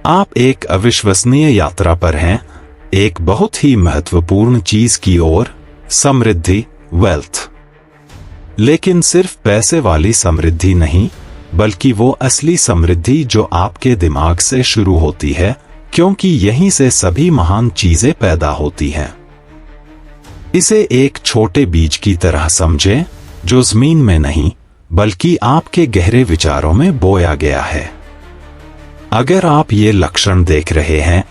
आप एक अविश्वसनीय यात्रा पर हैं, एक बहुत ही महत्वपूर्ण चीज की ओर, समृद्धि, वेल्थ। लेकिन सिर्फ पैसे वाली समृद्धि नहीं, बल्कि वो असली समृद्धि जो आपके दिमाग से शुरू होती है, क्योंकि यहीं से सभी महान चीजें पैदा होती हैं। इसे एक छोटे बीज की तरह समझें, जो जमीन में नहीं, बल्कि आपके गहरे विचारों में बोया गया है। अगर आप ये लक्षण देख रहे हैं,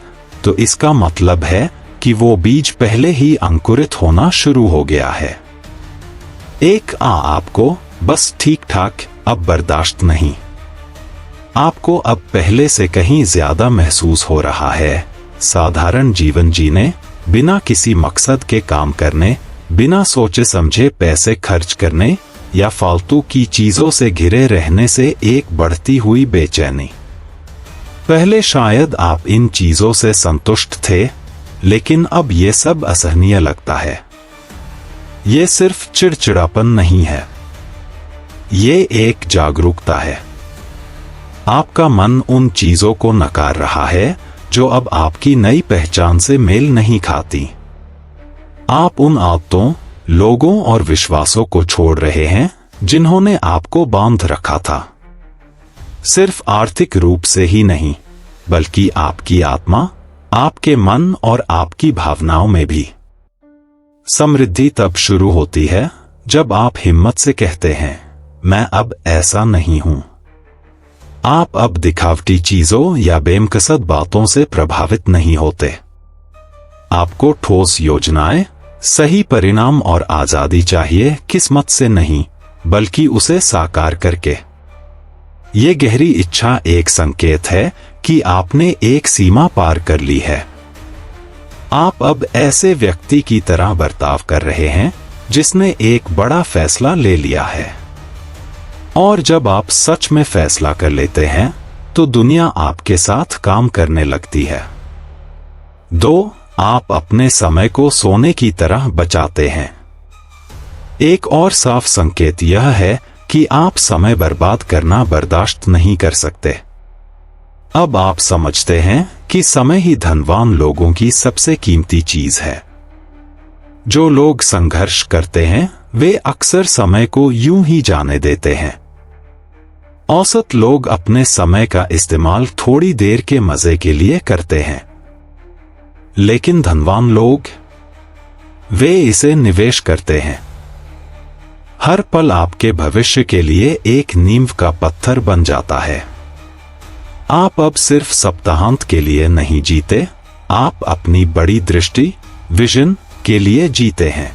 तो इसका मतलब है कि वो बीज पहले ही अंकुरित होना शुरू हो गया है। आपको बस ठीक ठाक अब बर्दाश्त नहीं। आपको अब पहले से कहीं ज्यादा महसूस हो रहा है, साधारण जीवन जीने, बिना किसी मकसद के काम करने, बिना सोचे समझे पैसे खर्च करने या फालतू की चीजों से घिरे रहने से एक बढ़ती हुई बेचैनी। पहले शायद आप इन चीजों से संतुष्ट थे, लेकिन अब ये सब असहनीय लगता है। ये सिर्फ चिड़चिड़ापन नहीं है, ये एक जागरूकता है। आपका मन उन चीजों को नकार रहा है जो अब आपकी नई पहचान से मेल नहीं खाती। आप उन आदतों, लोगों और विश्वासों को छोड़ रहे हैं जिन्होंने आपको बांध रखा था। सिर्फ आर्थिक रूप से ही नहीं, बल्कि आपकी आत्मा, आपके मन और आपकी भावनाओं में भी। समृद्धि तब शुरू होती है जब आप हिम्मत से कहते हैं, मैं अब ऐसा नहीं हूं। आप अब दिखावटी चीजों या बेमकसद बातों से प्रभावित नहीं होते। आपको ठोस योजनाएं, सही परिणाम और आजादी चाहिए, किस्मत से नहीं, बल्कि उसे साकार करके। ये गहरी इच्छा एक संकेत है कि आपने एक सीमा पार कर ली है। आप अब ऐसे व्यक्ति की तरह बर्ताव कर रहे हैं जिसने एक बड़ा फैसला ले लिया है। और जब आप सच में फैसला कर लेते हैं, तो दुनिया आपके साथ काम करने लगती है। 2. आप अपने समय को सोने की तरह बचाते हैं। एक और साफ संकेत यह है कि आप समय बर्बाद करना बर्दाश्त नहीं कर सकते। अब आप समझते हैं कि समय ही धनवान लोगों की सबसे कीमती चीज है। जो लोग संघर्ष करते हैं, वे अक्सर समय को यूं ही जाने देते हैं। औसत लोग अपने समय का इस्तेमाल थोड़ी देर के मजे के लिए करते हैं, लेकिन धनवान लोग, वे इसे निवेश करते हैं। हर पल आपके भविष्य के लिए एक नींव का पत्थर बन जाता है। आप अब सिर्फ सप्ताहांत के लिए नहीं जीते, आप अपनी बड़ी दृष्टि, विजन के लिए जीते हैं।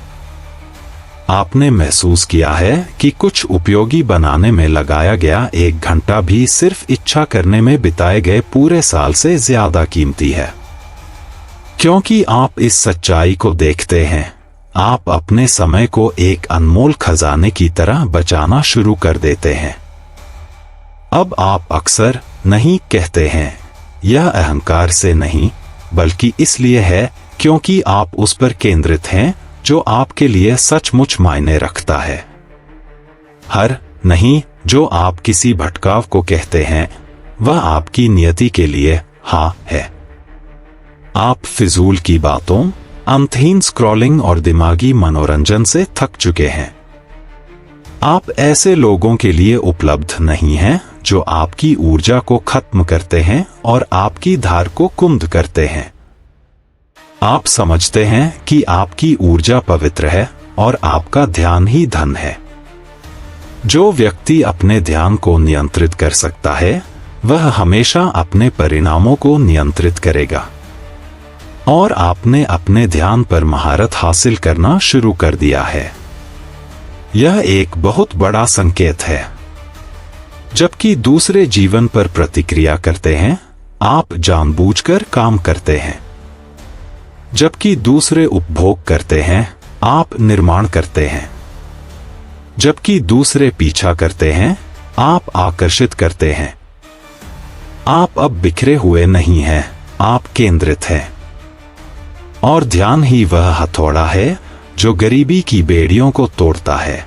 आपने महसूस किया है कि कुछ उपयोगी बनाने में लगाया गया 1 घंटा भी सिर्फ इच्छा करने में बिताए गए पूरे साल से ज्यादा कीमती है। क्योंकि आप इस सच्चाई को देखते हैं, आप अपने समय को एक अनमोल खजाने की तरह बचाना शुरू कर देते हैं। अब आप अक्सर नहीं कहते हैं। यह अहंकार से नहीं, बल्कि इसलिए है क्योंकि आप उस पर केंद्रित हैं जो आपके लिए सचमुच मायने रखता है। हर नहीं जो आप किसी भटकाव को कहते हैं, वह आपकी नियति के लिए हाँ है। आप फिजूल की बातों, अंतहीन स्क्रॉलिंग और दिमागी मनोरंजन से थक चुके हैं। आप ऐसे लोगों के लिए उपलब्ध नहीं हैं जो आपकी ऊर्जा को खत्म करते हैं और आपकी धार को कुंद करते हैं। आप समझते हैं कि आपकी ऊर्जा पवित्र है और आपका ध्यान ही धन है। जो व्यक्ति अपने ध्यान को नियंत्रित कर सकता है, वह हमेशा अपने परिणामों को नियंत्रित करेगा। और आपने अपने ध्यान पर महारत हासिल करना शुरू कर दिया है। यह एक बहुत बड़ा संकेत है। जबकि दूसरे जीवन पर प्रतिक्रिया करते हैं, आप जानबूझकर काम करते हैं। जबकि दूसरे उपभोग करते हैं, आप निर्माण करते हैं। जबकि दूसरे पीछा करते हैं, आप आकर्षित करते हैं। आप अब बिखरे हुए नहीं हैं, आप केंद्रित हैं। और ध्यान ही वह हथौड़ा है जो गरीबी की बेड़ियों को तोड़ता है।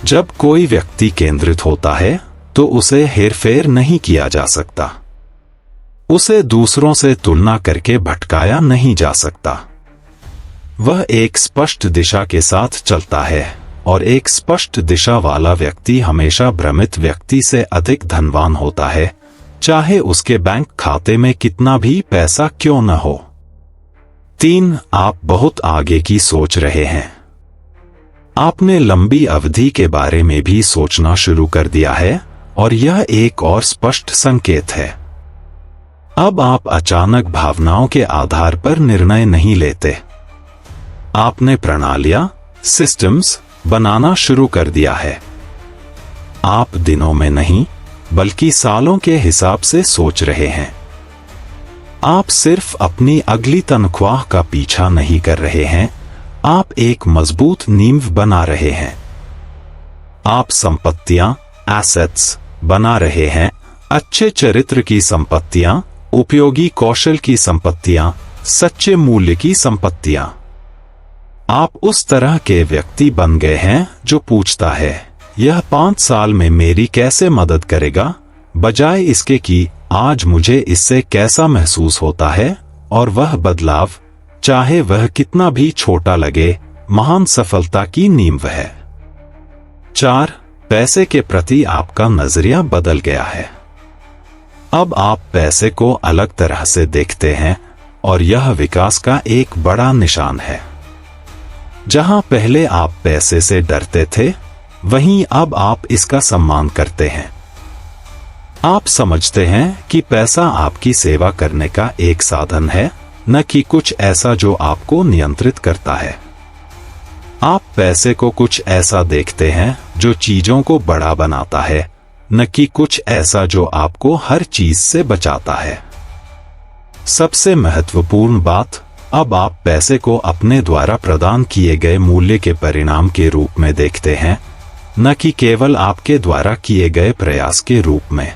जब कोई व्यक्ति केंद्रित होता है, तो उसे हेरफेर नहीं किया जा सकता। उसे दूसरों से तुलना करके भटकाया नहीं जा सकता। वह एक स्पष्ट दिशा के साथ चलता है, और एक स्पष्ट दिशा वाला व्यक्ति हमेशा भ्रमित व्यक्ति से अधिक धनवान होता है, चाहे उसके बैंक खाते में कितना भी पैसा क्यों न हो। 3. आप बहुत आगे की सोच रहे हैं। आपने लंबी अवधि के बारे में भी सोचना शुरू कर दिया है, और यह एक और स्पष्ट संकेत है। अब आप अचानक भावनाओं के आधार पर निर्णय नहीं लेते। आपने प्रणालियां, सिस्टम्स बनाना शुरू कर दिया है। आप दिनों में नहीं, बल्कि सालों के हिसाब से सोच रहे हैं। आप सिर्फ अपनी अगली तनख्वाह का पीछा नहीं कर रहे हैं, आप एक मजबूत नींव बना रहे हैं। आप संपत्तियां, एसेट्स बना रहे हैं, अच्छे चरित्र की संपत्तियां, उपयोगी कौशल की संपत्तियां, सच्चे मूल्य की संपत्तियां। आप उस तरह के व्यक्ति बन गए हैं जो पूछता है, यह 5 साल में मेरी कैसे मदद करेगा, बजाय इसके कि आज मुझे इससे कैसा महसूस होता है, और वह बदलाव, चाहे वह कितना भी छोटा लगे, महान सफलता की नींव है। 4. पैसे के प्रति आपका नजरिया बदल गया है। अब आप पैसे को अलग तरह से देखते हैं, और यह विकास का एक बड़ा निशान है। जहां पहले आप पैसे से डरते थे, वहीं अब आप इसका सम्मान करते हैं। आप समझते हैं कि पैसा आपकी सेवा करने का एक साधन है, न कि कुछ ऐसा जो आपको नियंत्रित करता है। आप पैसे को कुछ ऐसा देखते हैं जो चीजों को बड़ा बनाता है, न कि कुछ ऐसा जो आपको हर चीज से बचाता है। सबसे महत्वपूर्ण बात, अब आप पैसे को अपने द्वारा प्रदान किए गए मूल्य के परिणाम के रूप में देखते हैं, न कि केवल आपके द्वारा किए गए प्रयास के रूप में।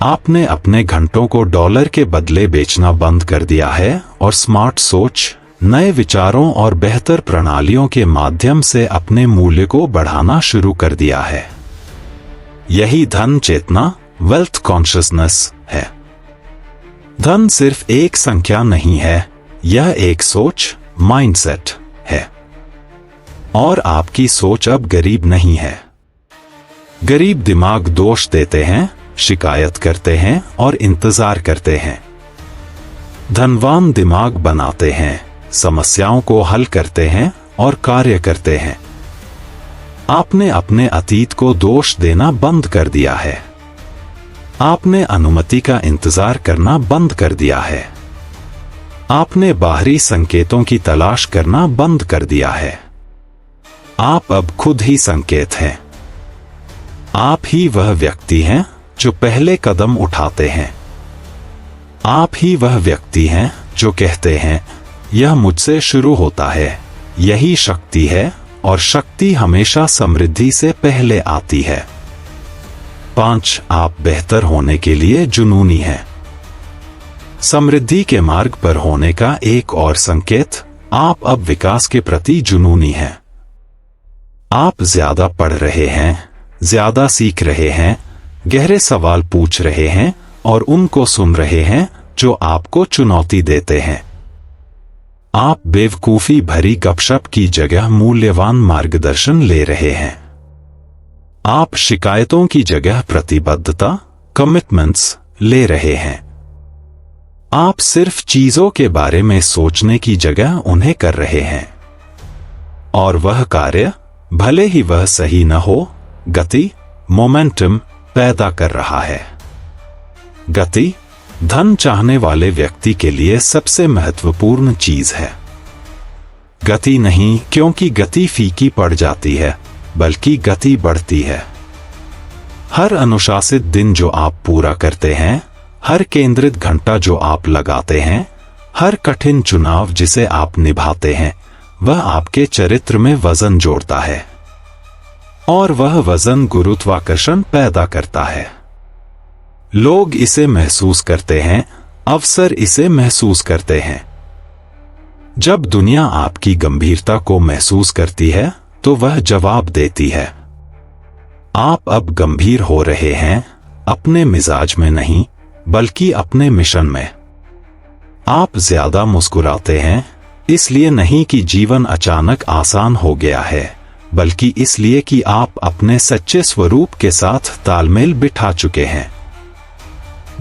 आपने अपने घंटों को डॉलर के बदले बेचना बंद कर दिया है, और स्मार्ट सोच, नए विचारों और बेहतर प्रणालियों के माध्यम से अपने मूल्य को बढ़ाना शुरू कर दिया है। यही धन चेतना, वेल्थ कॉन्शियसनेस है। धन सिर्फ एक संख्या नहीं है, यह एक सोच, माइंडसेट है। और आपकी सोच अब गरीब नहीं है। गरीब दिमाग दोष देते हैं, शिकायत करते हैं और इंतजार करते हैं। धनवान दिमाग बनाते हैं, समस्याओं को हल करते हैं और कार्य करते हैं। आपने अपने अतीत को दोष देना बंद कर दिया है। आपने अनुमति का इंतजार करना बंद कर दिया है। आपने बाहरी संकेतों की तलाश करना बंद कर दिया है। आप अब खुद ही संकेत हैं। आप ही वह व्यक्ति हैं जो पहले कदम उठाते हैं। आप ही वह व्यक्ति हैं जो कहते हैं, यह मुझसे शुरू होता है। यही शक्ति है, और शक्ति हमेशा समृद्धि से पहले आती है। 5. आप बेहतर होने के लिए जुनूनी हैं। समृद्धि के मार्ग पर होने का एक और संकेत, आप अब विकास के प्रति जुनूनी हैं। आप ज्यादा पढ़ रहे हैं, ज्यादा सीख रहे हैं, गहरे सवाल पूछ रहे हैं और उनको सुन रहे हैं जो आपको चुनौती देते हैं। आप बेवकूफी भरी गपशप की जगह मूल्यवान मार्गदर्शन ले रहे हैं। आप शिकायतों की जगह प्रतिबद्धता, कमिटमेंट्स ले रहे हैं। आप सिर्फ चीजों के बारे में सोचने की जगह उन्हें कर रहे हैं। और वह कार्य, भले ही वह सही न हो, गति, मोमेंटम पैदा कर रहा है। गति, धन चाहने वाले व्यक्ति के लिए सबसे महत्वपूर्ण चीज है। गति नहीं क्योंकि गति फीकी पड़ जाती है, बल्कि गति बढ़ती है। हर अनुशासित दिन जो आप पूरा करते हैं, हर केंद्रित घंटा जो आप लगाते हैं, हर कठिन चुनाव जिसे आप निभाते हैं, वह आपके चरित्र में वजन जोड़ता है। और वह वजन गुरुत्वाकर्षण पैदा करता है। लोग इसे महसूस करते हैं, अवसर इसे महसूस करते हैं। जब दुनिया आपकी गंभीरता को महसूस करती है, तो वह जवाब देती है। आप अब गंभीर हो रहे हैं, अपने मिजाज में नहीं, बल्कि अपने मिशन में। आप ज्यादा मुस्कुराते हैं इसलिए नहीं कि जीवन अचानक आसान हो गया है, बल्कि इसलिए कि आप अपने सच्चे स्वरूप के साथ तालमेल बिठा चुके हैं।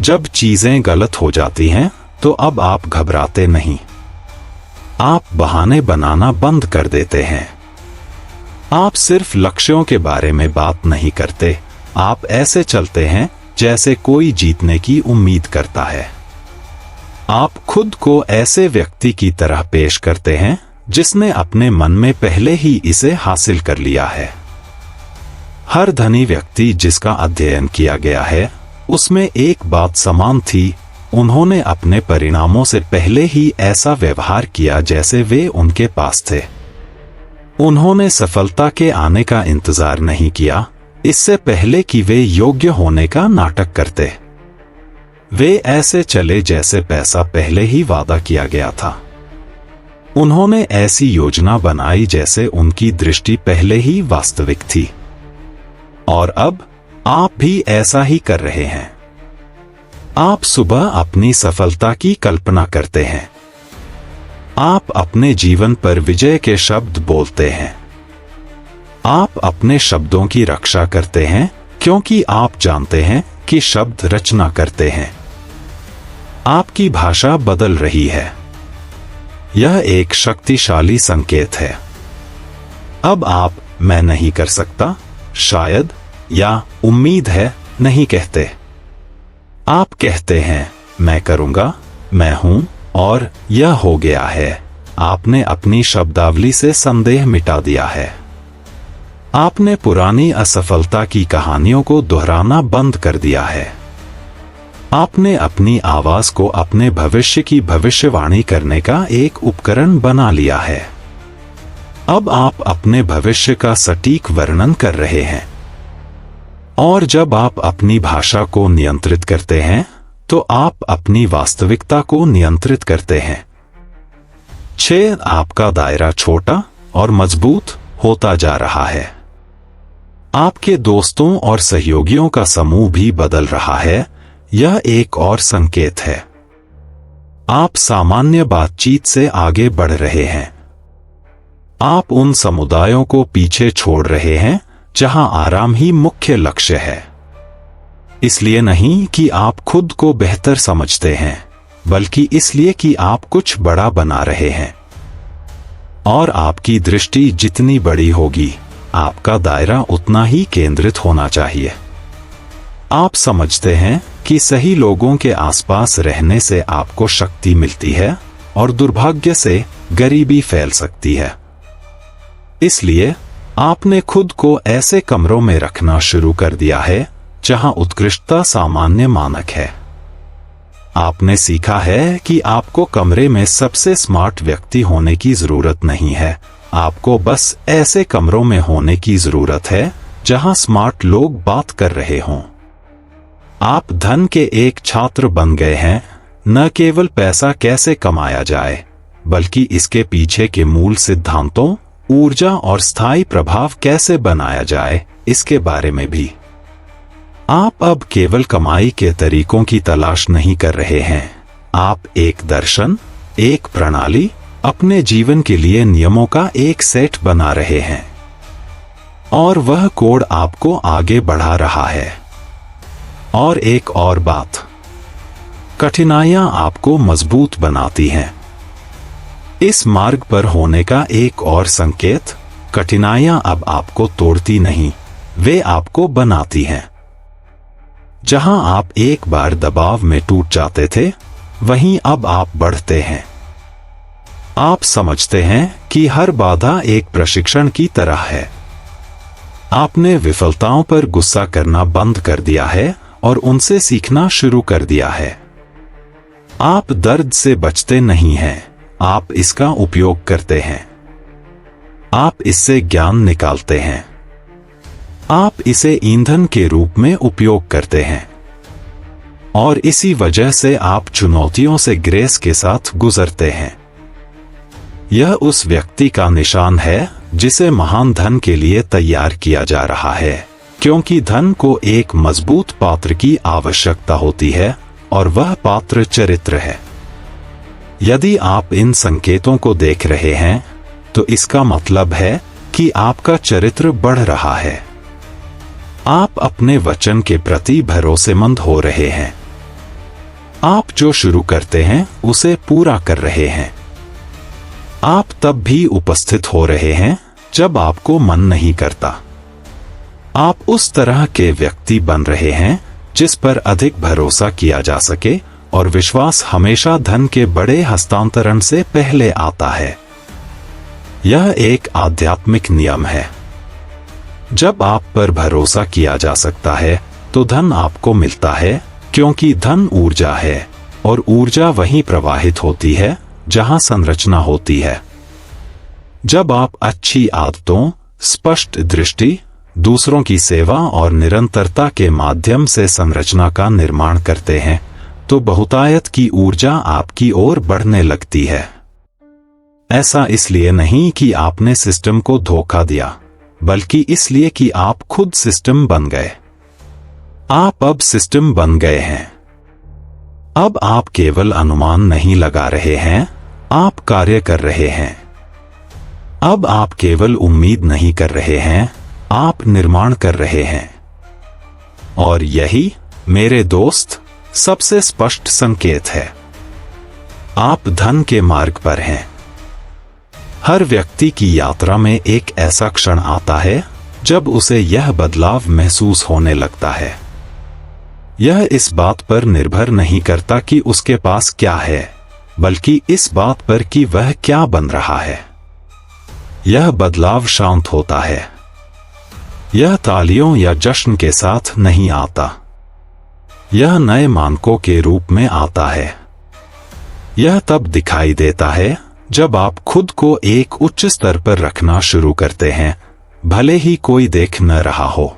जब चीजें गलत हो जाती हैं तो अब आप घबराते नहीं, आप बहाने बनाना बंद कर देते हैं। आप सिर्फ लक्ष्यों के बारे में बात नहीं करते, आप ऐसे चलते हैं जैसे कोई जीतने की उम्मीद करता है। आप खुद को ऐसे व्यक्ति की तरह पेश करते हैं जिसने अपने मन में पहले ही इसे हासिल कर लिया है। हर धनी व्यक्ति जिसका अध्ययन किया गया है उसमें एक बात समान थी, उन्होंने अपने परिणामों से पहले ही ऐसा व्यवहार किया जैसे वे उनके पास थे। उन्होंने सफलता के आने का इंतजार नहीं किया, इससे पहले कि वे योग्य होने का नाटक करते। वे ऐसे चले जैसे पैसा पहले ही वादा किया गया था। उन्होंने ऐसी योजना बनाई जैसे उनकी दृष्टि पहले ही वास्तविक थी। और अब आप भी ऐसा ही कर रहे हैं। आप सुबह अपनी सफलता की कल्पना करते हैं। आप अपने जीवन पर विजय के शब्द बोलते हैं। आप अपने शब्दों की रक्षा करते हैं क्योंकि आप जानते हैं कि शब्द रचना करते हैं। आपकी भाषा बदल रही है। यह एक शक्तिशाली संकेत है। अब आप मैं नहीं कर सकता, शायद या उम्मीद है नहीं कहते। आप कहते हैं मैं करूंगा, मैं हूं और यह हो गया है। आपने अपनी शब्दावली से संदेह मिटा दिया है। आपने पुरानी असफलता की कहानियों को दोहराना बंद कर दिया है। आपने अपनी आवाज को अपने भविष्य की भविष्यवाणी करने का एक उपकरण बना लिया है। अब आप अपने भविष्य का सटीक वर्णन कर रहे हैं। और जब आप अपनी भाषा को नियंत्रित करते हैं तो आप अपनी वास्तविकता को नियंत्रित करते हैं। 6 आपका दायरा छोटा और मजबूत होता जा रहा है। आपके दोस्तों और सहयोगियों का समूह भी बदल रहा है। यह एक और संकेत है। आप सामान्य बातचीत से आगे बढ़ रहे हैं। आप उन समुदायों को पीछे छोड़ रहे हैं जहां आराम ही मुख्य लक्ष्य है। इसलिए नहीं कि आप खुद को बेहतर समझते हैं, बल्कि इसलिए कि आप कुछ बड़ा बना रहे हैं। और आपकी दृष्टि जितनी बड़ी होगी, आपका दायरा उतना ही केंद्रित होना चाहिए। आप समझते हैं कि सही लोगों के आसपास रहने से आपको शक्ति मिलती है और दुर्भाग्य से गरीबी फैल सकती है। इसलिए आपने खुद को ऐसे कमरों में रखना शुरू कर दिया है जहां उत्कृष्टता सामान्य मानक है। आपने सीखा है कि आपको कमरे में सबसे स्मार्ट व्यक्ति होने की जरूरत नहीं है, आपको बस ऐसे कमरों में होने की जरूरत है जहां स्मार्ट लोग बात कर रहे हों। आप धन के एक छात्र बन गए हैं, न केवल पैसा कैसे कमाया जाए, बल्कि इसके पीछे के मूल सिद्धांतों, ऊर्जा और स्थायी प्रभाव कैसे बनाया जाए, इसके बारे में भी। आप अब केवल कमाई के तरीकों की तलाश नहीं कर रहे हैं, आप एक दर्शन, एक प्रणाली, अपने जीवन के लिए नियमों का एक सेट बना रहे हैं। और वह कोड आपको आगे बढ़ा रहा है। और एक और बात, कठिनाइयां आपको मजबूत बनाती हैं। इस मार्ग पर होने का एक और संकेत, कठिनाइयां अब आपको तोड़ती नहीं, वे आपको बनाती हैं। जहां आप एक बार दबाव में टूट जाते थे, वहीं अब आप बढ़ते हैं। आप समझते हैं कि हर बाधा एक प्रशिक्षण की तरह है। आपने विफलताओं पर गुस्सा करना बंद कर दिया है और उनसे सीखना शुरू कर दिया है। आप दर्द से बचते नहीं हैं, आप इसका उपयोग करते हैं। आप इससे ज्ञान निकालते हैं। आप इसे ईंधन के रूप में उपयोग करते हैं। और इसी वजह से आप चुनौतियों से ग्रेस के साथ गुजरते हैं। यह उस व्यक्ति का निशान है जिसे महान धन के लिए तैयार किया जा रहा है, क्योंकि धन को एक मजबूत पात्र की आवश्यकता होती है और वह पात्र चरित्र है। यदि आप इन संकेतों को देख रहे हैं तो इसका मतलब है कि आपका चरित्र बढ़ रहा है। आप अपने वचन के प्रति भरोसेमंद हो रहे हैं। आप जो शुरू करते हैं उसे पूरा कर रहे हैं। आप तब भी उपस्थित हो रहे हैं जब आपको मन नहीं करता। आप उस तरह के व्यक्ति बन रहे हैं जिस पर अधिक भरोसा किया जा सके, और विश्वास हमेशा धन के बड़े हस्तांतरण से पहले आता है। यह एक आध्यात्मिक नियम है। जब आप पर भरोसा किया जा सकता है तो धन आपको मिलता है, क्योंकि धन ऊर्जा है और ऊर्जा वहीं प्रवाहित होती है जहां संरचना होती है। जब आप अच्छी आदतों, स्पष्ट दृष्टि, दूसरों की सेवा और निरंतरता के माध्यम से संरचना का निर्माण करते हैं तो बहुतायत की ऊर्जा आपकी ओर बढ़ने लगती है। ऐसा इसलिए नहीं कि आपने सिस्टम को धोखा दिया, बल्कि इसलिए कि आप खुद सिस्टम बन गए। आप अब सिस्टम बन गए हैं। अब आप केवल अनुमान नहीं लगा रहे हैं, आप कार्य कर रहे हैं। अब आप केवल उम्मीद नहीं कर रहे हैं, आप निर्माण कर रहे हैं। और यही, मेरे दोस्त, सबसे स्पष्ट संकेत है। आप धन के मार्ग पर हैं। हर व्यक्ति की यात्रा में एक ऐसा क्षण आता है जब उसे यह बदलाव महसूस होने लगता है। यह इस बात पर निर्भर नहीं करता कि उसके पास क्या है, बल्कि इस बात पर कि वह क्या बन रहा है। यह बदलाव शांत होता है। यह तालियों या जश्न के साथ नहीं आता। यह नए मानकों के रूप में आता है। यह तब दिखाई देता है जब आप खुद को एक उच्च स्तर पर रखना शुरू करते हैं, भले ही कोई देख न रहा हो।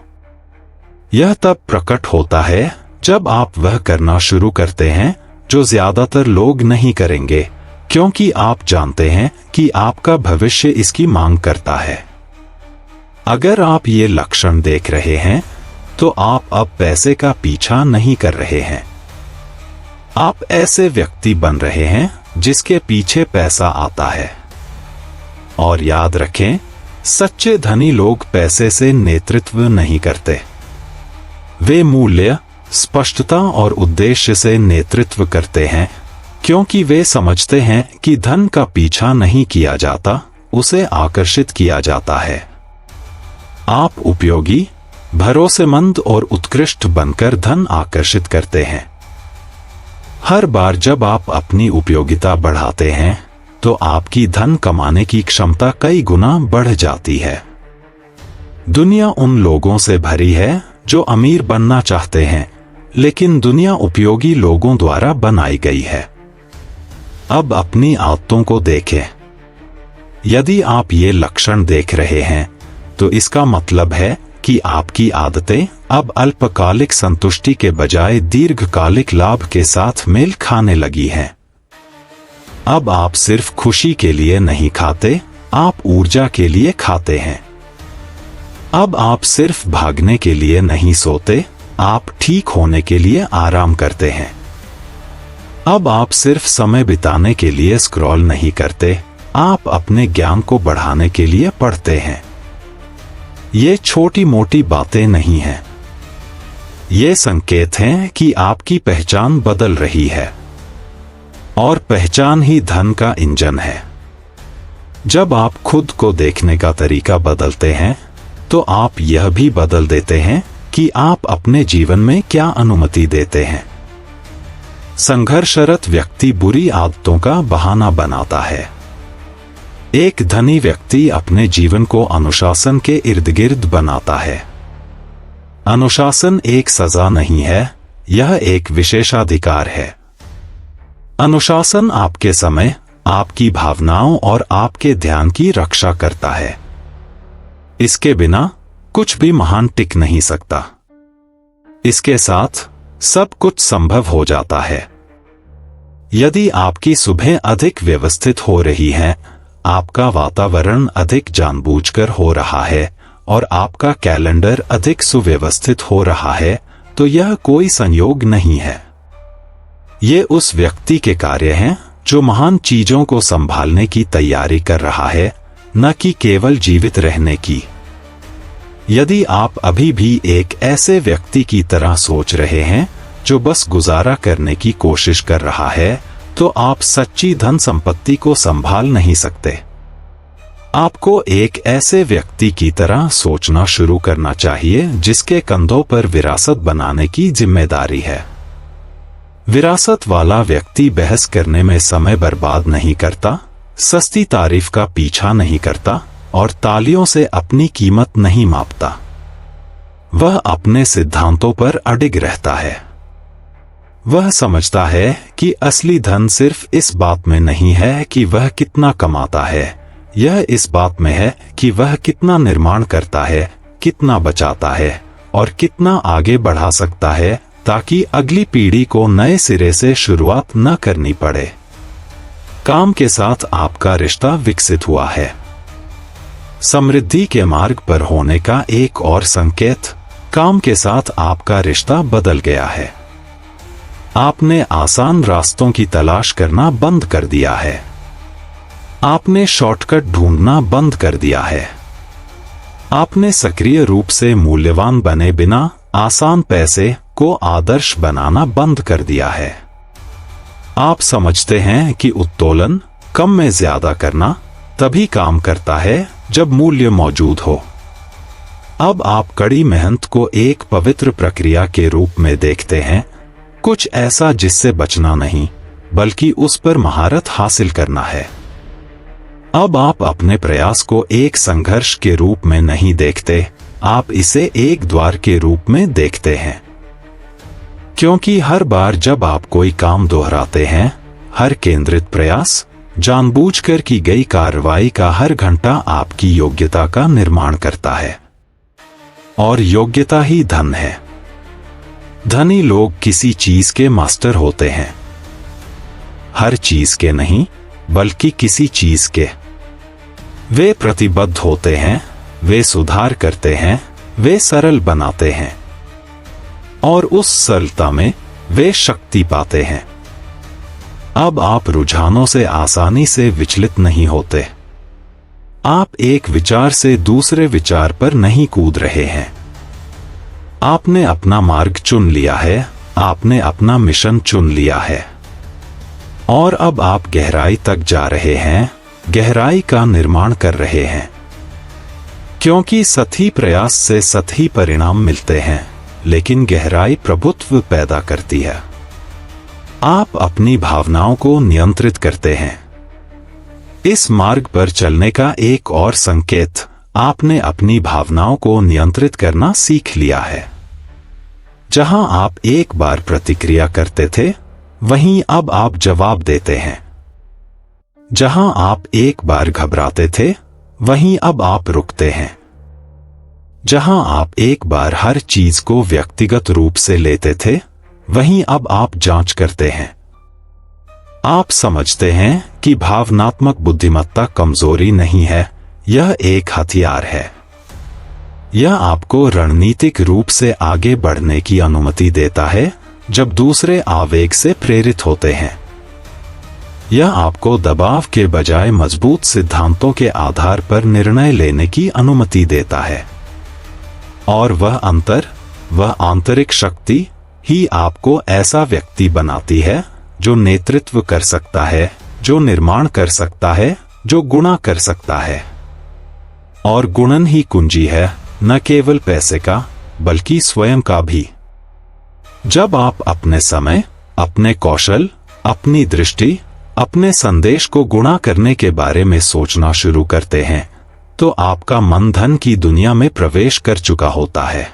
यह तब प्रकट होता है जब आप वह करना शुरू करते हैं जो ज्यादातर लोग नहीं करेंगे, क्योंकि आप जानते हैं कि आपका भविष्य इसकी मांग करता है। अगर आप ये लक्षण देख रहे हैं तो आप अब पैसे का पीछा नहीं कर रहे हैं। आप ऐसे व्यक्ति बन रहे हैं जिसके पीछे पैसा आता है। और याद रखें, सच्चे धनी लोग पैसे से नेतृत्व नहीं करते। वे मूल्य, स्पष्टता और उद्देश्य से नेतृत्व करते हैं, क्योंकि वे समझते हैं कि धन का पीछा नहीं किया जाता, उसे आकर्षित किया जाता है। आप उपयोगी, भरोसेमंद और उत्कृष्ट बनकर धन आकर्षित करते हैं। हर बार जब आप अपनी उपयोगिता बढ़ाते हैं तो आपकी धन कमाने की क्षमता कई गुना बढ़ जाती है। दुनिया उन लोगों से भरी है जो अमीर बनना चाहते हैं, लेकिन दुनिया उपयोगी लोगों द्वारा बनाई गई है। अब अपनी आदतों को देखें। यदि आप ये लक्षण देख रहे हैं तो इसका मतलब है कि आपकी आदतें अब अल्पकालिक संतुष्टि के बजाय दीर्घकालिक लाभ के साथ मेल खाने लगी हैं। अब आप सिर्फ खुशी के लिए नहीं खाते, आप ऊर्जा के लिए खाते हैं। अब आप सिर्फ भागने के लिए नहीं सोते, आप ठीक होने के लिए आराम करते हैं। अब आप सिर्फ समय बिताने के लिए स्क्रॉल नहीं करते, आप अपने ज्ञान को बढ़ाने के लिए पढ़ते हैं। ये छोटी मोटी बातें नहीं हैं। ये संकेत हैं कि आपकी पहचान बदल रही है। और पहचान ही धन का इंजन है। जब आप खुद को देखने का तरीका बदलते हैं तो आप यह भी बदल देते हैं कि आप अपने जीवन में क्या अनुमति देते हैं। संघर्षरत व्यक्ति बुरी आदतों का बहाना बनाता है। एक धनी व्यक्ति अपने जीवन को अनुशासन के इर्द गिर्द बनाता है। अनुशासन एक सजा नहीं है, यह एक विशेषाधिकार है। अनुशासन आपके समय, आपकी भावनाओं और आपके ध्यान की रक्षा करता है। इसके बिना कुछ भी महान टिक नहीं सकता। इसके साथ सब कुछ संभव हो जाता है। यदि आपकी सुबह अधिक व्यवस्थित हो रही है, आपका वातावरण अधिक जानबूझकर हो रहा है और आपका कैलेंडर अधिक सुव्यवस्थित हो रहा है, तो यह कोई संयोग नहीं है। ये उस व्यक्ति के कार्य हैं जो महान चीजों को संभालने की तैयारी कर रहा है, न कि केवल जीवित रहने की। यदि आप अभी भी एक ऐसे व्यक्ति की तरह सोच रहे हैं जो बस गुजारा करने की कोशिश कर रहा है, तो आप सच्ची धन संपत्ति को संभाल नहीं सकते। आपको एक ऐसे व्यक्ति की तरह सोचना शुरू करना चाहिए जिसके कंधों पर विरासत बनाने की जिम्मेदारी है। विरासत वाला व्यक्ति बहस करने में समय बर्बाद नहीं करता, सस्ती तारीफ का पीछा नहीं करता और तालियों से अपनी कीमत नहीं मापता। वह अपने सिद्धांतों पर अडिग रहता है। वह समझता है कि असली धन सिर्फ इस बात में नहीं है कि वह कितना कमाता है, यह इस बात में है कि वह कितना निर्माण करता है, कितना बचाता है और कितना आगे बढ़ा सकता है, ताकि अगली पीढ़ी को नए सिरे से शुरुआत न करनी पड़े। काम के साथ आपका रिश्ता विकसित हुआ है। समृद्धि के मार्ग पर होने का एक और संकेत, काम के साथ आपका रिश्ता बदल गया है। आपने आसान रास्तों की तलाश करना बंद कर दिया है। आपने शॉर्टकट ढूंढना बंद कर दिया है। आपने सक्रिय रूप से मूल्यवान बने बिना आसान पैसे को आदर्श बनाना बंद कर दिया है। आप समझते हैं कि उत्तोलन, कम में ज्यादा करना, तभी काम करता है जब मूल्य मौजूद हो। अब आप कड़ी मेहनत को एक पवित्र प्रक्रिया के रूप में देखते हैं, कुछ ऐसा जिससे बचना नहीं, बल्कि उस पर महारत हासिल करना है। अब आप अपने प्रयास को एक संघर्ष के रूप में नहीं देखते, आप इसे एक द्वार के रूप में देखते हैं। क्योंकि हर बार जब आप कोई काम दोहराते हैं, हर केंद्रित प्रयास, जानबूझकर की गई कार्रवाई का हर घंटा आपकी योग्यता का निर्माण करता है। और योग्यता ही धन है। धनी लोग किसी चीज के मास्टर होते हैं। हर चीज के नहीं, बल्कि किसी चीज के। वे प्रतिबद्ध होते हैं, वे सुधार करते हैं, वे सरल बनाते हैं और उस सरलता में वे शक्ति पाते हैं। अब आप रुझानों से आसानी से विचलित नहीं होते। आप एक विचार से दूसरे विचार पर नहीं कूद रहे हैं। आपने अपना मार्ग चुन लिया है, आपने अपना मिशन चुन लिया है और अब आप गहराई तक जा रहे हैं, गहराई का निर्माण कर रहे हैं। क्योंकि सतही प्रयास से सतही परिणाम मिलते हैं, लेकिन गहराई प्रभुत्व पैदा करती है। आप अपनी भावनाओं को नियंत्रित करते हैं। इस मार्ग पर चलने का एक और संकेत, आपने अपनी भावनाओं को नियंत्रित करना सीख लिया है। जहां आप एक बार प्रतिक्रिया करते थे, वहीं अब आप जवाब देते हैं। जहां आप एक बार घबराते थे, वहीं अब आप रुकते हैं। जहां आप एक बार हर चीज को व्यक्तिगत रूप से लेते थे, वहीं अब आप जांच करते हैं। आप समझते हैं कि भावनात्मक बुद्धिमत्ता कमजोरी नहीं है, यह एक हथियार है। यह आपको रणनीतिक रूप से आगे बढ़ने की अनुमति देता है जब दूसरे आवेग से प्रेरित होते हैं। यह आपको दबाव के बजाय मजबूत सिद्धांतों के आधार पर निर्णय लेने की अनुमति देता है। और वह आंतरिक शक्ति ही आपको ऐसा व्यक्ति बनाती है जो नेतृत्व कर सकता है, जो निर्माण कर सकता है, जो गुणा कर सकता है। और गुणन ही कुंजी है, न केवल पैसे का, बल्कि स्वयं का भी। जब आप अपने समय, अपने कौशल, अपनी दृष्टि, अपने संदेश को गुणा करने के बारे में सोचना शुरू करते हैं, तो आपका मन धन की दुनिया में प्रवेश कर चुका होता है।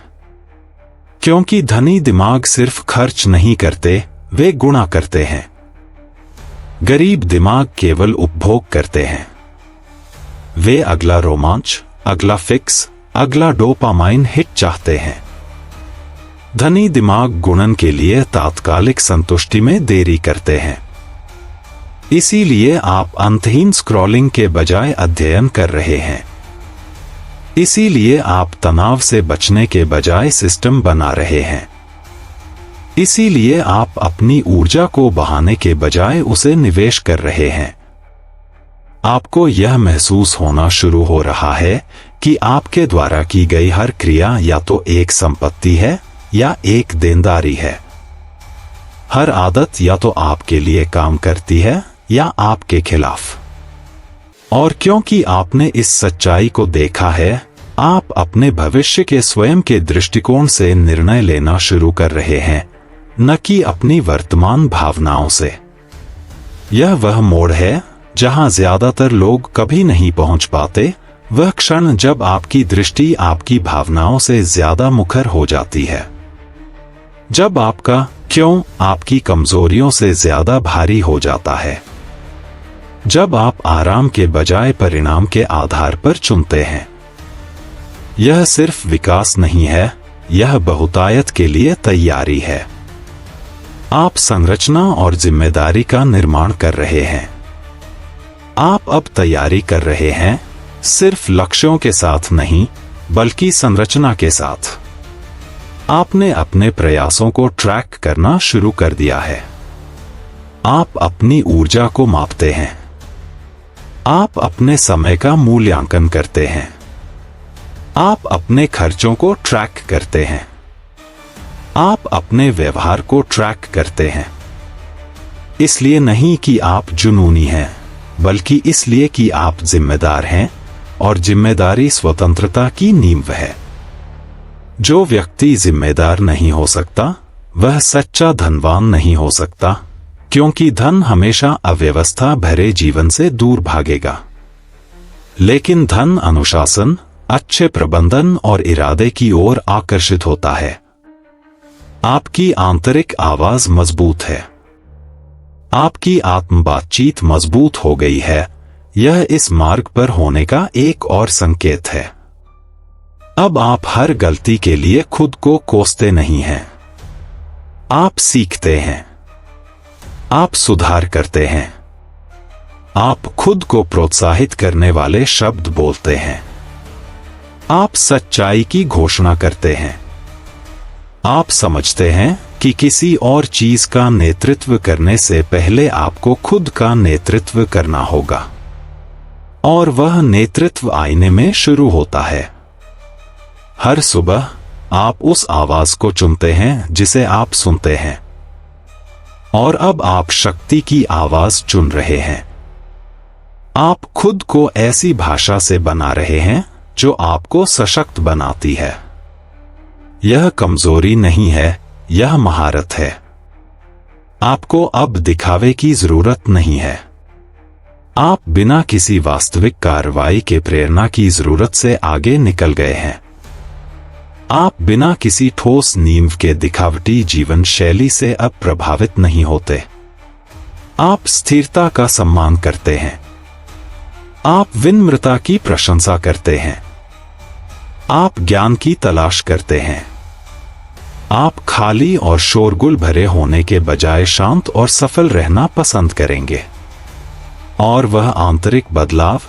क्योंकि धनी दिमाग सिर्फ खर्च नहीं करते, वे गुणा करते हैं। गरीब दिमाग केवल उपभोग करते हैं। वे अगला रोमांच, अगला फिक्स, अगला डोपामाइन हिट चाहते हैं। धनी दिमाग गुणन के लिए तात्कालिक संतुष्टि में देरी करते हैं। इसीलिए आप अंतहीन स्क्रॉलिंग के बजाय अध्ययन कर रहे हैं। इसीलिए आप तनाव से बचने के बजाय सिस्टम बना रहे हैं। इसीलिए आप अपनी ऊर्जा को बहाने के बजाय उसे निवेश कर रहे हैं। आपको यह महसूस होना शुरू हो रहा है कि आपके द्वारा की गई हर क्रिया या तो एक संपत्ति है या एक देनदारी है। हर आदत या तो आपके लिए काम करती है या आपके खिलाफ। और क्योंकि आपने इस सच्चाई को देखा है, आप अपने भविष्य के स्वयं के दृष्टिकोण से निर्णय लेना शुरू कर रहे हैं, न कि अपनी वर्तमान भावनाओं से। यह वह मोड़ है जहां ज्यादातर लोग कभी नहीं पहुंच पाते, वह क्षण जब आपकी दृष्टि आपकी भावनाओं से ज्यादा मुखर हो जाती है। जब आपका क्यों आपकी कमजोरियों से ज्यादा भारी हो जाता है। जब आप आराम के बजाय परिणाम के आधार पर चुनते हैं। यह सिर्फ विकास नहीं है, यह बहुतायत के लिए तैयारी है। आप संरचना और जिम्मेदारी का निर्माण कर रहे हैं। आप अब तैयारी कर रहे हैं, सिर्फ लक्ष्यों के साथ नहीं, बल्कि संरचना के साथ। आपने अपने प्रयासों को ट्रैक करना शुरू कर दिया है। आप अपनी ऊर्जा को मापते हैं। आप अपने समय का मूल्यांकन करते हैं। आप अपने खर्चों को ट्रैक करते हैं। आप अपने व्यवहार को ट्रैक करते हैं। इसलिए नहीं कि आप जुनूनी हैं, बल्कि इसलिए कि आप जिम्मेदार हैं, और जिम्मेदारी स्वतंत्रता की नींव है। जो व्यक्ति जिम्मेदार नहीं हो सकता, वह सच्चा धनवान नहीं हो सकता, क्योंकि धन हमेशा अव्यवस्था भरे जीवन से दूर भागेगा। लेकिन धन अनुशासन, अच्छे प्रबंधन और इरादे की ओर आकर्षित होता है। आपकी आंतरिक आवाज मजबूत है। आपकी आत्म बातचीत मजबूत हो गई है। यह इस मार्ग पर होने का एक और संकेत है। अब आप हर गलती के लिए खुद को कोसते नहीं हैं। आप सीखते हैं। आप सुधार करते हैं। आप खुद को प्रोत्साहित करने वाले शब्द बोलते हैं। आप सच्चाई की घोषणा करते हैं। आप समझते हैं कि किसी और चीज का नेतृत्व करने से पहले आपको खुद का नेतृत्व करना होगा। और वह नेतृत्व आईने में शुरू होता है। हर सुबह आप उस आवाज को चुनते हैं जिसे आप सुनते हैं। और अब आप शक्ति की आवाज चुन रहे हैं। आप खुद को ऐसी भाषा से बना रहे हैं जो आपको सशक्त बनाती है। यह कमजोरी नहीं है, यह महारत है। आपको अब दिखावे की जरूरत नहीं है। आप बिना किसी वास्तविक कार्रवाई के प्रेरणा की जरूरत से आगे निकल गए हैं। आप बिना किसी ठोस नींव के दिखावटी जीवन शैली से अब प्रभावित नहीं होते। आप स्थिरता का सम्मान करते हैं। आप विनम्रता की प्रशंसा करते हैं। आप ज्ञान की तलाश करते हैं। आप खाली और शोरगुल भरे होने के बजाय शांत और सफल रहना पसंद करेंगे। और वह आंतरिक बदलाव,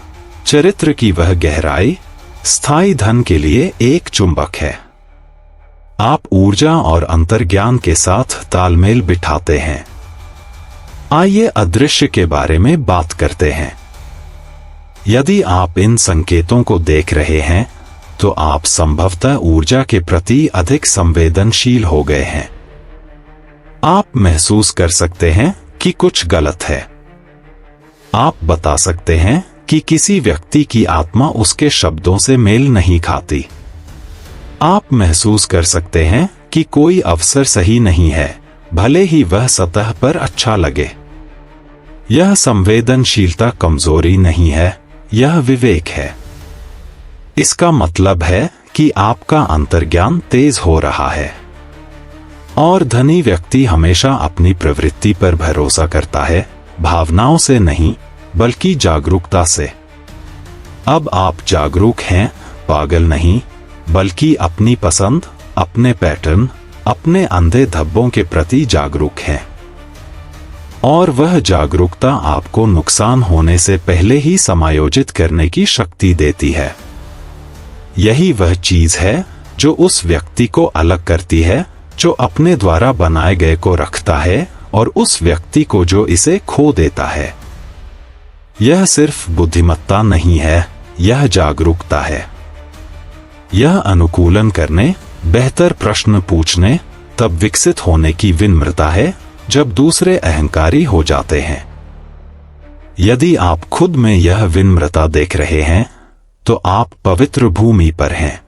चरित्र की वह गहराई, स्थायी धन के लिए एक चुंबक है। आप ऊर्जा और अंतर्ज्ञान के साथ तालमेल बिठाते हैं। आइए अदृश्य के बारे में बात करते हैं। यदि आप इन संकेतों को देख रहे हैं, तो आप संभवतः ऊर्जा के प्रति अधिक संवेदनशील हो गए हैं। आप महसूस कर सकते हैं कि कुछ गलत है। आप बता सकते हैं कि किसी व्यक्ति की आत्मा उसके शब्दों से मेल नहीं खाती। आप महसूस कर सकते हैं कि कोई अवसर सही नहीं है, भले ही वह सतह पर अच्छा लगे। यह संवेदनशीलता कमजोरी नहीं है, यह विवेक है। इसका मतलब है कि आपका अंतर्ज्ञान तेज हो रहा है। और धनी व्यक्ति हमेशा अपनी प्रवृत्ति पर भरोसा करता है, भावनाओं से नहीं, बल्कि जागरूकता से। अब आप जागरूक हैं, पागल नहीं, बल्कि अपनी पसंद, अपने पैटर्न, अपने अंधे धब्बों के प्रति जागरूक हैं। और वह जागरूकता आपको नुकसान होने से पहले ही समायोजित करने की शक्ति देती है। यही वह चीज है जो उस व्यक्ति को अलग करती है जो अपने द्वारा बनाए गए को रखता है और उस व्यक्ति को जो इसे खो देता है। यह सिर्फ बुद्धिमत्ता नहीं है, यह जागरूकता है। यह अनुकूलन करने, बेहतर प्रश्न पूछने, तब विकसित होने की विनम्रता है जब दूसरे अहंकारी हो जाते हैं। यदि आप खुद में यह विनम्रता देख रहे हैं तो आप पवित्र भूमि पर हैं,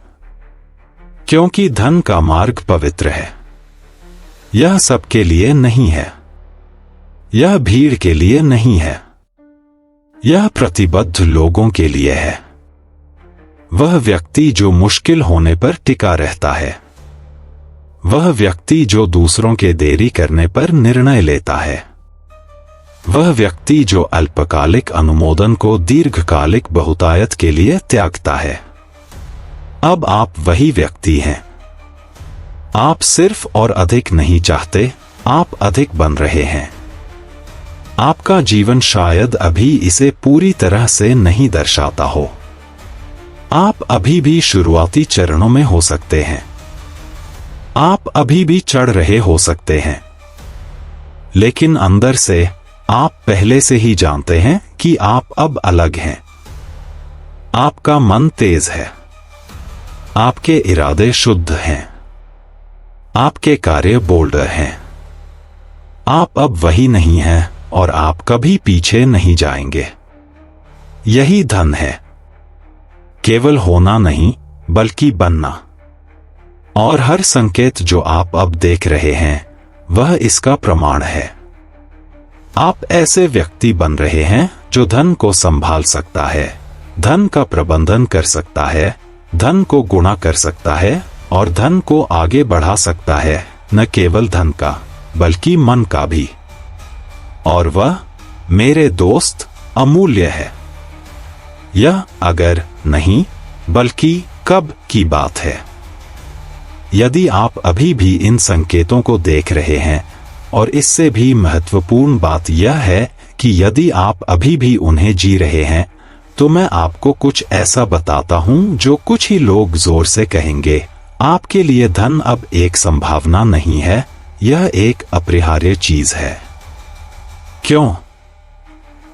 क्योंकि धन का मार्ग पवित्र है। यह सबके लिए नहीं है, यह भीड़ के लिए नहीं है, यह प्रतिबद्ध लोगों के लिए है। वह व्यक्ति जो मुश्किल होने पर टिका रहता है, वह व्यक्ति जो दूसरों के देरी करने पर निर्णय लेता है, वह व्यक्ति जो अल्पकालिक अनुमोदन को दीर्घकालिक बहुतायत के लिए त्यागता है। अब आप वही व्यक्ति हैं। आप सिर्फ और अधिक नहीं चाहते, आप अधिक बन रहे हैं। आपका जीवन शायद अभी इसे पूरी तरह से नहीं दर्शाता हो। आप अभी भी शुरुआती चरणों में हो सकते हैं। आप अभी भी चढ़ रहे हो सकते हैं, लेकिन अंदर से आप पहले से ही जानते हैं कि आप अब अलग हैं। आपका मन तेज है, आपके इरादे शुद्ध हैं, आपके कार्य बोल्डर हैं। आप अब वही नहीं हैं और आप कभी पीछे नहीं जाएंगे। यही धन है, केवल होना नहीं बल्कि बनना। और हर संकेत जो आप अब देख रहे हैं वह इसका प्रमाण है। आप ऐसे व्यक्ति बन रहे हैं जो धन को संभाल सकता है, धन का प्रबंधन कर सकता है, धन को गुणा कर सकता है और धन को आगे बढ़ा सकता है, न केवल धन का बल्कि मन का भी। और वह, मेरे दोस्त, अमूल्य है। यह अगर नहीं बल्कि कब की बात है। यदि आप अभी भी इन संकेतों को देख रहे हैं, और इससे भी महत्वपूर्ण बात यह है कि यदि आप अभी भी उन्हें जी रहे हैं, तो मैं आपको कुछ ऐसा बताता हूं जो कुछ ही लोग जोर से कहेंगे, आपके लिए धन अब एक संभावना नहीं है, यह एक अपरिहार्य चीज है। क्यों?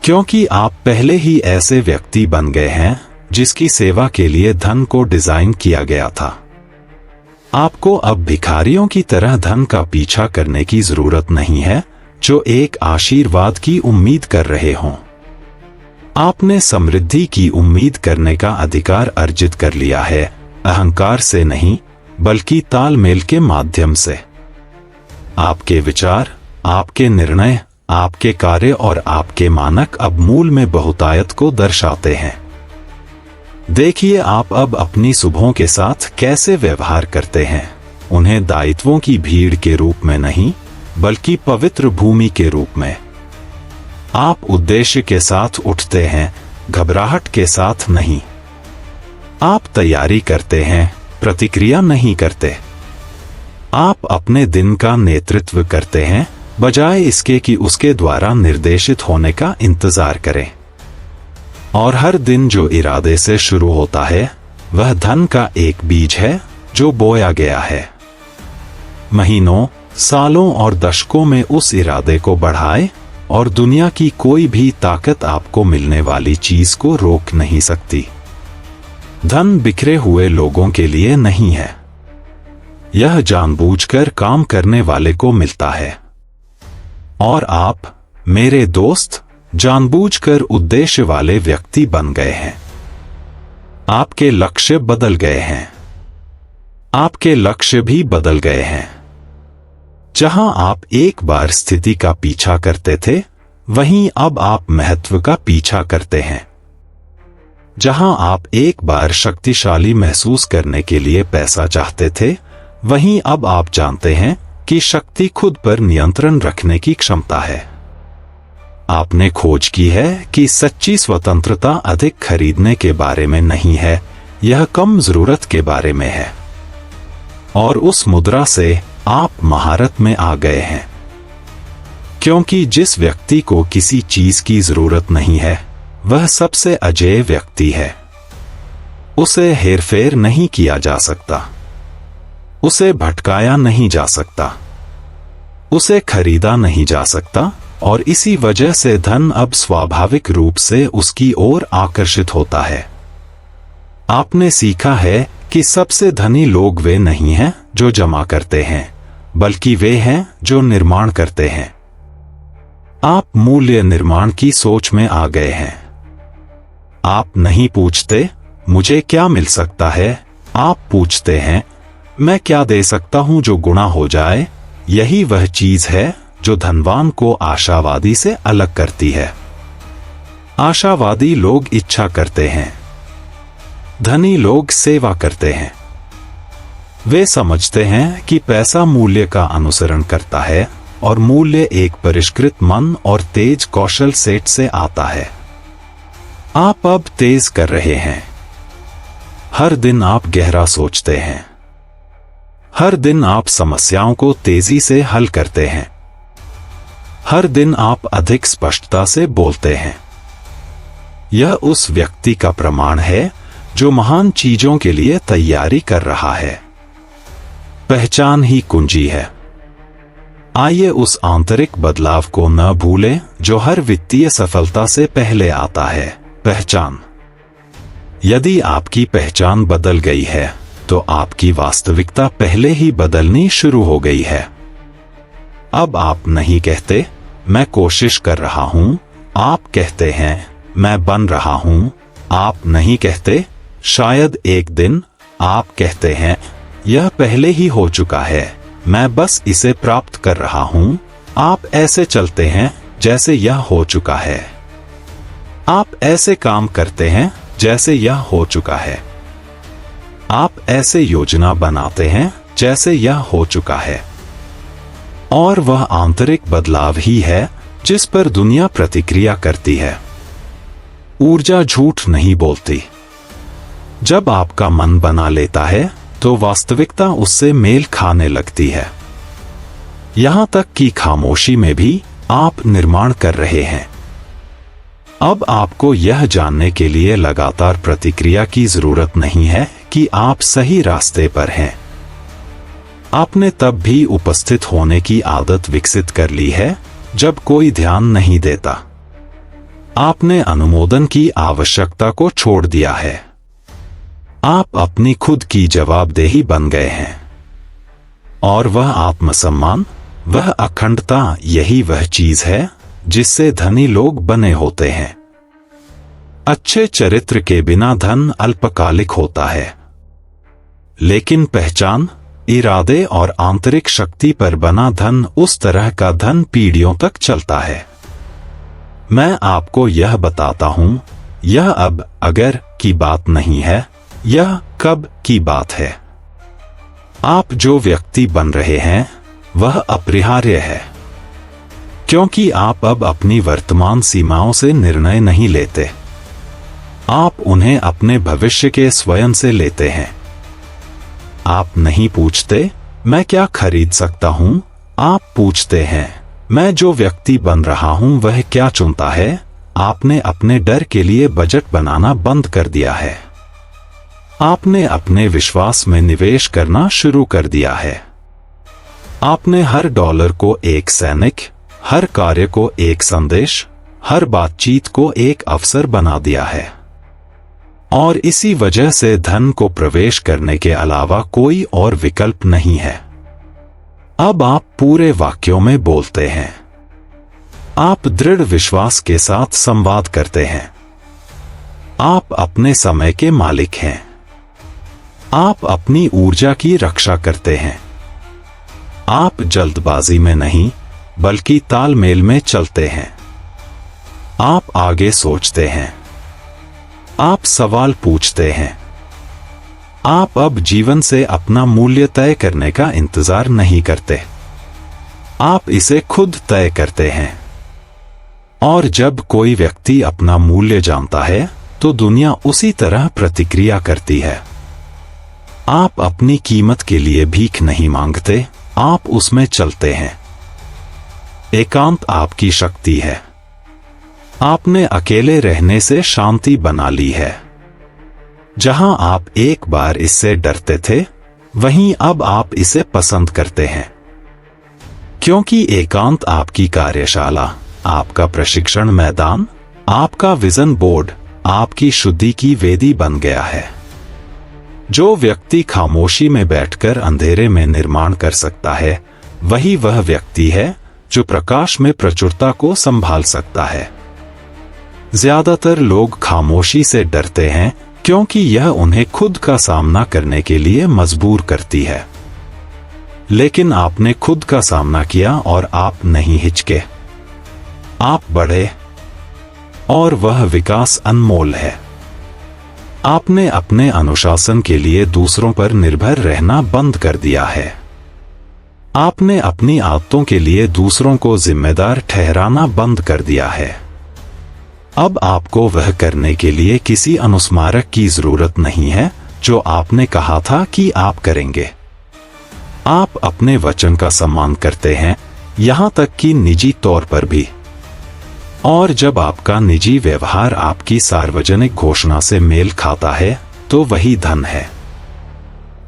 क्योंकि आप पहले ही ऐसे व्यक्ति बन गए हैं जिसकी सेवा के लिए धन को डिजाइन किया गया था। आपको अब भिखारियों की तरह धन का पीछा करने की जरूरत नहीं है जो एक आशीर्वाद की उम्मीद कर रहे हों। आपने समृद्धि की उम्मीद करने का अधिकार अर्जित कर लिया है, अहंकार से नहीं बल्कि तालमेल के माध्यम से। आपके विचार, आपके निर्णय, आपके कार्य और आपके मानक अब मूल में बहुतायत को दर्शाते हैं। देखिए आप अब अपनी सुबहों के साथ कैसे व्यवहार करते हैं, उन्हें दायित्वों की भीड़ के रूप में नहीं बल्कि पवित्र भूमि के रूप में। आप उद्देश्य के साथ उठते हैं, घबराहट के साथ नहीं। आप तैयारी करते हैं, प्रतिक्रिया नहीं करते। आप अपने दिन का नेतृत्व करते हैं बजाय इसके कि उसके द्वारा निर्देशित होने का इंतजार करें। और हर दिन जो इरादे से शुरू होता है वह धन का एक बीज है जो बोया गया है। महीनों, सालों और दशकों में उस इरादे को बढ़ाए और दुनिया की कोई भी ताकत आपको मिलने वाली चीज को रोक नहीं सकती। धन बिखरे हुए लोगों के लिए नहीं है, यह जानबूझकर काम करने वाले को मिलता है। और आप, मेरे दोस्त, जानबूझकर उद्देश्य वाले व्यक्ति बन गए हैं। आपके लक्ष्य बदल गए हैं, आपके लक्ष्य भी बदल गए हैं। जहां आप एक बार स्थिति का पीछा करते थे, वहीं अब आप महत्व का पीछा करते हैं। जहां आप एक बार शक्तिशाली महसूस करने के लिए पैसा चाहते थे, वहीं अब आप जानते हैं कि शक्ति खुद पर नियंत्रण रखने की क्षमता है। आपने खोज की है कि सच्ची स्वतंत्रता अधिक खरीदने के बारे में नहीं है, यह कम जरूरत के बारे में है। और उस मुद्रा से आप महारत में आ गए हैं, क्योंकि जिस व्यक्ति को किसी चीज की जरूरत नहीं है वह सबसे अजेय व्यक्ति है। उसे हेरफेर नहीं किया जा सकता। उसे भटकाया नहीं जा सकता, उसे खरीदा नहीं जा सकता, और इसी वजह से धन अब स्वाभाविक रूप से उसकी ओर आकर्षित होता है। आपने सीखा है कि सबसे धनी लोग वे नहीं हैं जो जमा करते हैं, बल्कि वे हैं जो निर्माण करते हैं। आप मूल्य निर्माण की सोच में आ गए हैं। आप नहीं पूछते मुझे क्या मिल सकता है, आप पूछते हैं मैं क्या दे सकता हूं जो गुणा हो जाए। यही वह चीज है जो धनवान को आशावादी से अलग करती है। आशावादी लोग इच्छा करते हैं, धनी लोग सेवा करते हैं। वे समझते हैं कि पैसा मूल्य का अनुसरण करता है और मूल्य एक परिष्कृत मन और तेज कौशल सेट से आता है। आप अब तेज कर रहे हैं। हर दिन आप गहरा सोचते हैं, हर दिन आप समस्याओं को तेजी से हल करते हैं, हर दिन आप अधिक स्पष्टता से बोलते हैं। यह उस व्यक्ति का प्रमाण है जो महान चीजों के लिए तैयारी कर रहा है। पहचान ही कुंजी है। आइए उस आंतरिक बदलाव को न भूलें जो हर वित्तीय सफलता से पहले आता है, पहचान। यदि आपकी पहचान बदल गई है तो आपकी वास्तविकता पहले ही बदलनी शुरू हो गई है। अब आप नहीं कहते मैं कोशिश कर रहा हूं, आप कहते हैं मैं बन रहा हूं। आप नहीं कहते शायद एक दिन, आप कहते हैं यह पहले ही हो चुका है, मैं बस इसे प्राप्त कर रहा हूं। आप ऐसे चलते हैं जैसे यह हो चुका है। आप ऐसे काम करते हैं जैसे यह हो चुका है। आप ऐसे योजना बनाते हैं जैसे यह हो चुका है। और वह आंतरिक बदलाव ही है जिस पर दुनिया प्रतिक्रिया करती है। ऊर्जा झूठ नहीं बोलती। जब आपका मन बना लेता है तो वास्तविकता उससे मेल खाने लगती है। यहां तक कि खामोशी में भी आप निर्माण कर रहे हैं। अब आपको यह जानने के लिए लगातार प्रतिक्रिया की जरूरत नहीं है कि आप सही रास्ते पर हैं। आपने तब भी उपस्थित होने की आदत विकसित कर ली है जब कोई ध्यान नहीं देता। आपने अनुमोदन की आवश्यकता को छोड़ दिया है। आप अपनी खुद की जवाबदेही बन गए हैं। और वह आत्मसम्मान, वह अखंडता, यही वह चीज है जिससे धनी लोग बने होते हैं। अच्छे चरित्र के बिना धन अल्पकालिक होता है, लेकिन पहचान, इरादे और आंतरिक शक्ति पर बना धन उस तरह का धन पीढ़ियों तक चलता है। मैं आपको यह बताता हूं, यह अब अगर की बात नहीं है, यह कब की बात है। आप जो व्यक्ति बन रहे हैं वह अपरिहार्य है, क्योंकि आप अब अपनी वर्तमान सीमाओं से निर्णय नहीं लेते। आप उन्हें अपने भविष्य के स्वयं से लेते हैं। आप नहीं पूछते मैं क्या खरीद सकता हूं, आप पूछते हैं मैं जो व्यक्ति बन रहा हूं वह क्या चुनता है। आपने अपने डर के लिए बजट बनाना बंद कर दिया है। आपने अपने विश्वास में निवेश करना शुरू कर दिया है। आपने हर डॉलर को एक सैनिक, हर कार्य को एक संदेश, हर बातचीत को एक अवसर बना दिया है। और इसी वजह से धन को प्रवेश करने के अलावा कोई और विकल्प नहीं है। अब आप पूरे वाक्यों में बोलते हैं। आप दृढ़ विश्वास के साथ संवाद करते हैं। आप अपने समय के मालिक हैं। आप अपनी ऊर्जा की रक्षा करते हैं। आप जल्दबाजी में नहीं बल्कि तालमेल में चलते हैं। आप आगे सोचते हैं। आप सवाल पूछते हैं। आप अब जीवन से अपना मूल्य तय करने का इंतजार नहीं करते। आप इसे खुद तय करते हैं। और जब कोई व्यक्ति अपना मूल्य जानता है तो दुनिया उसी तरह प्रतिक्रिया करती है। आप अपनी कीमत के लिए भीख नहीं मांगते, आप उसमें चलते हैं। एकांत आपकी शक्ति है। आपने अकेले रहने से शांति बना ली है। जहां आप एक बार इससे डरते थे, वहीं अब आप इसे पसंद करते हैं, क्योंकि एकांत आपकी कार्यशाला, आपका प्रशिक्षण मैदान, आपका विजन बोर्ड, आपकी शुद्धि की वेदी बन गया है। जो व्यक्ति खामोशी में बैठकर अंधेरे में निर्माण कर सकता है, वही वह व्यक्ति है जो प्रकाश में प्रचुरता को संभाल सकता है। ज्यादातर लोग खामोशी से डरते हैं क्योंकि यह उन्हें खुद का सामना करने के लिए मजबूर करती है। लेकिन आपने खुद का सामना किया और आप नहीं हिचके, आप बढ़े, और वह विकास अनमोल है। आपने अपने अनुशासन के लिए दूसरों पर निर्भर रहना बंद कर दिया है। आपने अपनी आदतों के लिए दूसरों को जिम्मेदार ठहराना बंद कर दिया है। अब आपको वह करने के लिए किसी अनुस्मारक की जरूरत नहीं है जो आपने कहा था कि आप करेंगे। आप अपने वचन का सम्मान करते हैं, यहां तक कि निजी तौर पर भी। और जब आपका निजी व्यवहार आपकी सार्वजनिक घोषणा से मेल खाता है, तो वही धन है।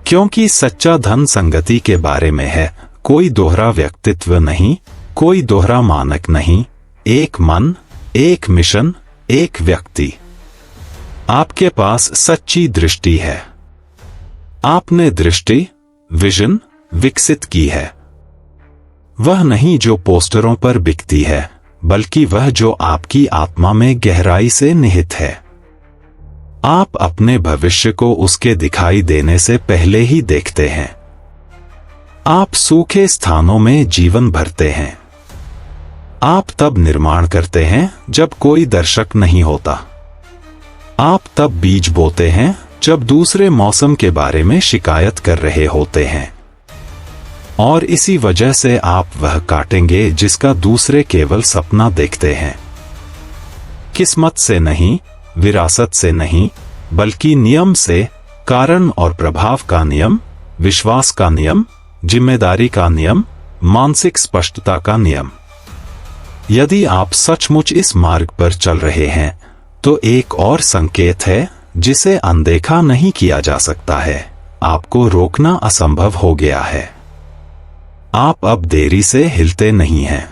क्योंकि सच्चा धन संगति के बारे में है, कोई दोहरा व्यक्तित्व नहीं, कोई दोहरा मानक नहीं, एक मन, एक मिशन, एक व्यक्ति। आपके पास सच्ची दृष्टि है। आपने दृष्टि, विजन विकसित की है। वह नहीं जो पोस्टरों पर बिकती है, बल्कि वह जो आपकी आत्मा में गहराई से निहित है। आप अपने भविष्य को उसके दिखाई देने से पहले ही देखते हैं। आप सूखे स्थानों में जीवन भरते हैं। आप तब निर्माण करते हैं जब कोई दर्शक नहीं होता। आप तब बीज बोते हैं जब दूसरे मौसम के बारे में शिकायत कर रहे होते हैं। और इसी वजह से आप वह काटेंगे जिसका दूसरे केवल सपना देखते हैं। किस्मत से नहीं, विरासत से नहीं, बल्कि नियम से, कारण और प्रभाव का नियम, विश्वास का नियम, जिम्मेदारी का नियम, मानसिक स्पष्टता का नियम। यदि आप सचमुच इस मार्ग पर चल रहे हैं, तो एक और संकेत है जिसे अनदेखा नहीं किया जा सकता है। आपको रोकना असंभव हो गया है। आप अब देरी से हिलते नहीं हैं।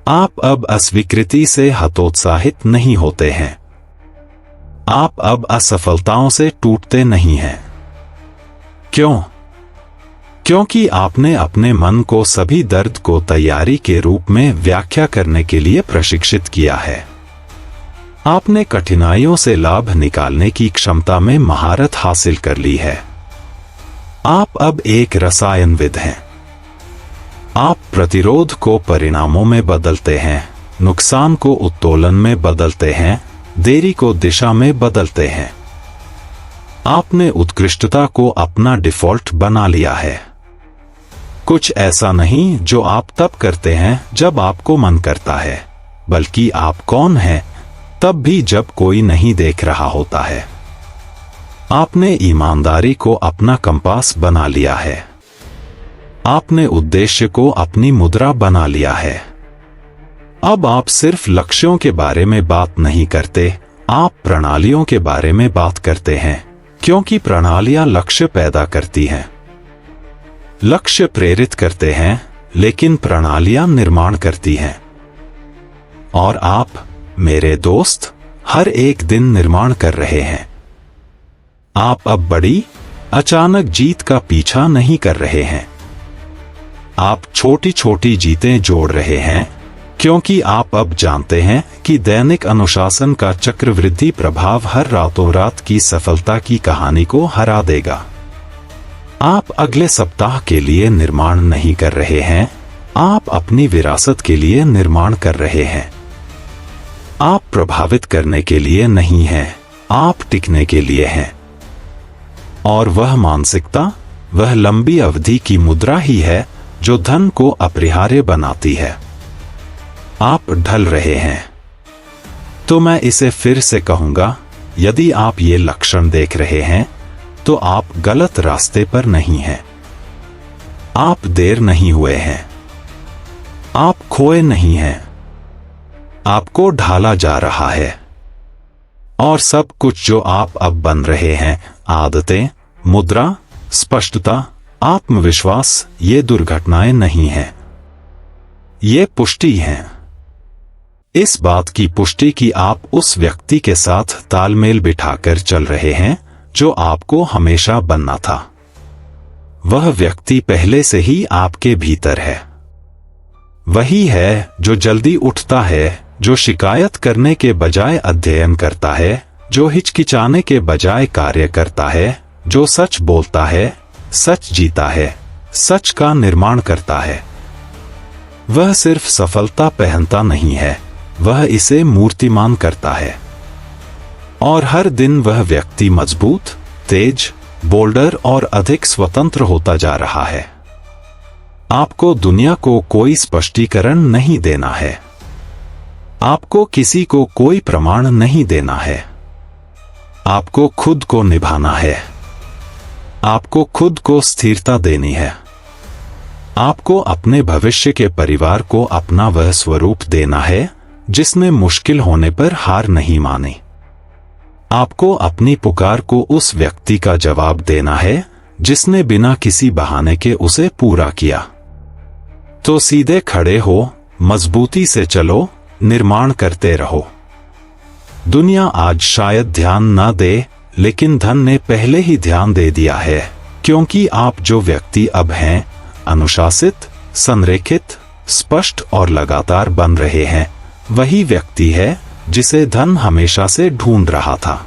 आप अब अस्वीकृति से हतोत्साहित नहीं होते हैं। आप अब असफलताओं से टूटते नहीं हैं। क्यों? क्योंकि आपने अपने मन को सभी दर्द को तैयारी के रूप में व्याख्या करने के लिए प्रशिक्षित किया है। आपने कठिनाइयों से लाभ निकालने की क्षमता में महारत हासिल कर ली है। आप अब एक रसायनविद हैं। आप प्रतिरोध को परिणामों में बदलते हैं, नुकसान को उत्तोलन में बदलते हैं, देरी को दिशा में बदलते हैं। आपने उत्कृष्टता को अपना डिफॉल्ट बना लिया है। कुछ ऐसा नहीं जो आप तब करते हैं जब आपको मन करता है, बल्कि आप कौन हैं तब भी जब कोई नहीं देख रहा होता है। आपने ईमानदारी को अपना कंपास बना लिया है। आपने उद्देश्य को अपनी मुद्रा बना लिया है। अब आप सिर्फ लक्ष्यों के बारे में बात नहीं करते, आप प्रणालियों के बारे में बात करते हैं, क्योंकि प्रणालियां लक्ष्य पैदा करती हैं। लक्ष्य प्रेरित करते हैं, लेकिन प्रणालियां निर्माण करती हैं। और आप, मेरे दोस्त, हर एक दिन निर्माण कर रहे हैं। आप अब बड़ी, अचानक जीत का पीछा नहीं कर रहे हैं। आप छोटी छोटी जीतें जोड़ रहे हैं, क्योंकि आप अब जानते हैं कि दैनिक अनुशासन का चक्रवृद्धि प्रभाव हर रातों रात की सफलता की कहानी को हरा देगा। आप अगले सप्ताह के लिए निर्माण नहीं कर रहे हैं, आप अपनी विरासत के लिए निर्माण कर रहे हैं। आप प्रभावित करने के लिए नहीं हैं, आप टिकने के लिए हैं। और वह मानसिकता, वह लंबी अवधि की मुद्रा ही है जो धन को अपरिहार्य बनाती है। आप ढल रहे हैं। तो मैं इसे फिर से कहूंगा, यदि आप ये लक्षण देख रहे हैं, तो आप गलत रास्ते पर नहीं हैं। आप देर नहीं हुए हैं। आप खोए नहीं हैं। आपको ढाला जा रहा है। और सब कुछ जो आप अब बन रहे हैं, आदतें, मुद्रा, स्पष्टता, आत्मविश्वास ये दुर्घटनाएं नहीं हैं, ये पुष्टि हैं। इस बात की पुष्टि कि आप उस व्यक्ति के साथ तालमेल बिठाकर चल रहे हैं जो आपको हमेशा बनना था। वह व्यक्ति पहले से ही आपके भीतर है। वही है जो जल्दी उठता है, जो शिकायत करने के बजाय अध्ययन करता है, जो हिचकिचाने के बजाय कार्य करता है, जो सच बोलता है, सच जीता है, सच का निर्माण करता है। वह सिर्फ सफलता पहनता नहीं है, वह इसे मूर्तिमान करता है। और हर दिन वह व्यक्ति मजबूत, तेज, बोल्डर और अधिक स्वतंत्र होता जा रहा है। आपको दुनिया को कोई स्पष्टीकरण नहीं देना है। आपको किसी को कोई प्रमाण नहीं देना है। आपको खुद को निभाना है। आपको खुद को स्थिरता देनी है। आपको अपने भविष्य के परिवार को अपना वह स्वरूप देना है जिसने मुश्किल होने पर हार नहीं मानी। आपको अपनी पुकार को उस व्यक्ति का जवाब देना है जिसने बिना किसी बहाने के उसे पूरा किया। तो सीधे खड़े हो, मजबूती से चलो, निर्माण करते रहो। दुनिया आज शायद ध्यान न दे, लेकिन धन ने पहले ही ध्यान दे दिया है, क्योंकि आप जो व्यक्ति अब हैं, अनुशासित, संरेखित, स्पष्ट और लगातार बन रहे हैं, वही व्यक्ति है जिसे धन हमेशा से ढूंढ रहा था।